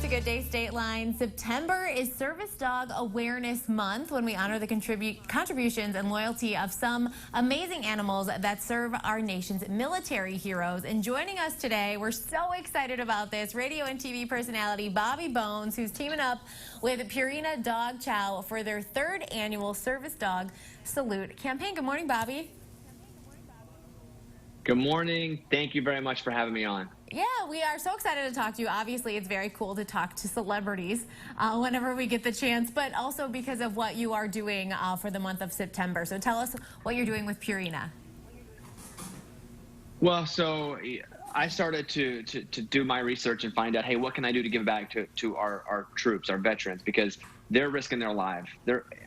a good day, State Line. September is Service Dog Awareness Month, when we honor the contributions and loyalty of some amazing animals that serve our nation's military heroes. And joining us today, we're so excited about this, radio and TV personality Bobby Bones, who's teaming up with Purina Dog Chow for their 3rd annual Service Dog Salute campaign. Good morning, Bobby. Good morning. Thank you very much for having me on. Yeah, we are so excited to talk to you. Obviously, it's very cool to talk to celebrities whenever we get the chance, but also because of what you are doing for the month of September. So tell us what you're doing with Purina. Well, so I started to do my research and find out, hey, what can I do to give back to our troops, our veterans, because they're risking their lives.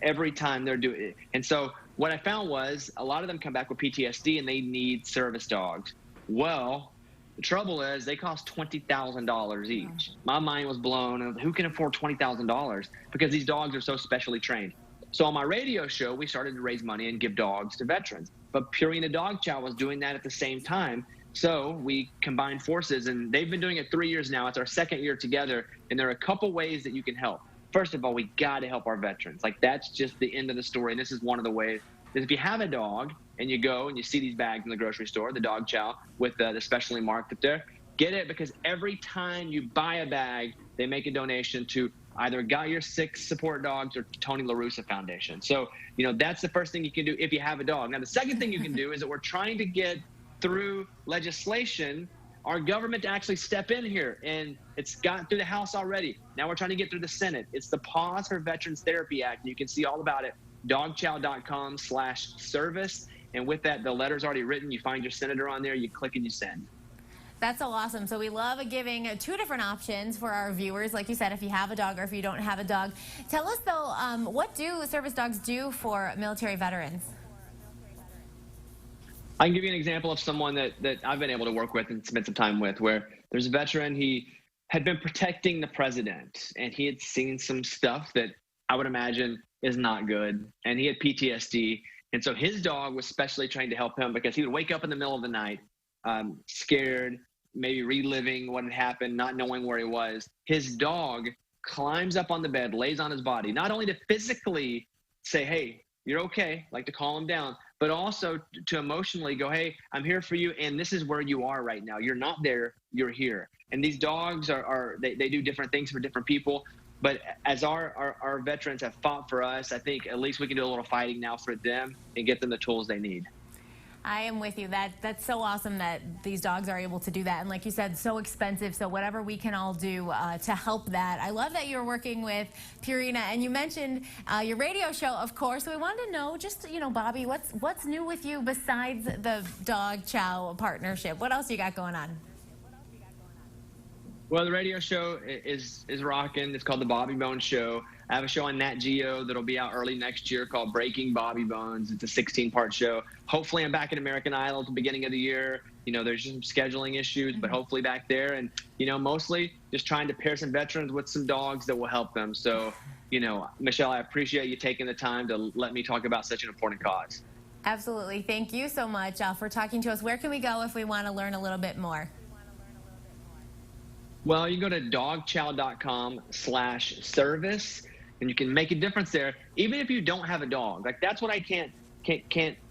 Every time they're doing it. And so what I found was a lot of them come back with PTSD and they need service dogs. Well, the trouble is they cost $20,000 each. My mind was blown. Who can afford $20,000? Because these dogs are so specially trained. So on my radio show, we started to raise money and give dogs to veterans. But Purina Dog Chow was doing that at the same time. So we combined forces, and they've been doing it 3 years now. It's our 2nd year together, and there are a couple ways that you can help. First of all, we got to help our veterans. Like, that's just the end of the story, and this is one of the ways. Is if you have a dog and you go and you see these bags in the grocery store, the dog chow with the specially marked up there, get it, because every time you buy a bag, they make a donation to either Got Your 6 Support Dogs or Tony La Russa Foundation. So, that's the first thing you can do if you have a dog. Now, the second thing you can do is that we're trying to get through legislation our government to actually step in here, and it's gotten through the House already. Now we're trying to get through the Senate. It's the Pause for Veterans Therapy Act, and you can see all about it, dogchow.com/service. And with that, the letter's already written. You find your senator on there, you click and you send. That's so awesome. So we love giving 2 different options for our viewers. Like you said, if you have a dog or if you don't have a dog. Tell us, though, what do service dogs do for military veterans? I can give you an example of someone that I've been able to work with and spend some time with, where there's a veteran. He had been protecting the president, and he had seen some stuff that I would imagine is not good, and he had PTSD. And so his dog was specially trained to help him, because he would wake up in the middle of the night, scared, maybe reliving what had happened, not knowing where he was. His dog climbs up on the bed, lays on his body, not only to physically say, hey, you're okay, like to calm him down, but also to emotionally go, hey, I'm here for you, and this is where you are right now. You're not there, you're here. And these dogs they do different things for different people. But as our veterans have fought for us, I think at least we can do a little fighting now for them and get them the tools they need. I am with you. That's so awesome that these dogs are able to do that. And like you said, so expensive. So whatever we can all do to help that. I love that you're working with Purina. And you mentioned your radio show, of course. So we wanted to know, just, Bobby, what's new with you besides the Dog Chow partnership? What else you got going on? Well, the radio show is rocking. It's called The Bobby Bones Show. I have a show on Nat Geo that'll be out early next year called Breaking Bobby Bones. It's a 16-part show. Hopefully I'm back in American Idol at the beginning of the year. There's just some scheduling issues, but hopefully back there. And, mostly just trying to pair some veterans with some dogs that will help them. So, Michelle, I appreciate you taking the time to let me talk about such an important cause. Absolutely. Thank you so much for talking to us. Where can we go if we want to learn a little bit more? Well, you go to dogchow.com/service, and you can make a difference there, even if you don't have a dog. Like, that's what I can't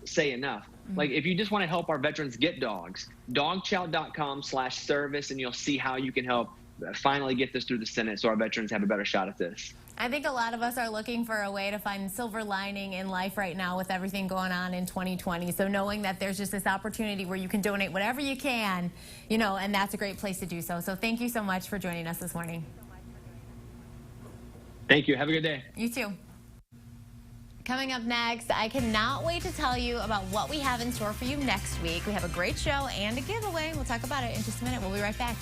say enough. Like, if you just want to help our veterans get dogs, dogchow.com/service, and you'll see how you can help finally get this through the Senate so our veterans have a better shot at this. I think a lot of us are looking for a way to find silver lining in life right now with everything going on in 2020. So knowing that there's just this opportunity where you can donate whatever you can, and that's a great place to do so. So thank you so much for joining us this morning. Thank you. Have a good day. You too. Coming up next, I cannot wait to tell you about what we have in store for you next week. We have a great show and a giveaway. We'll talk about it in just a minute. We'll be right back.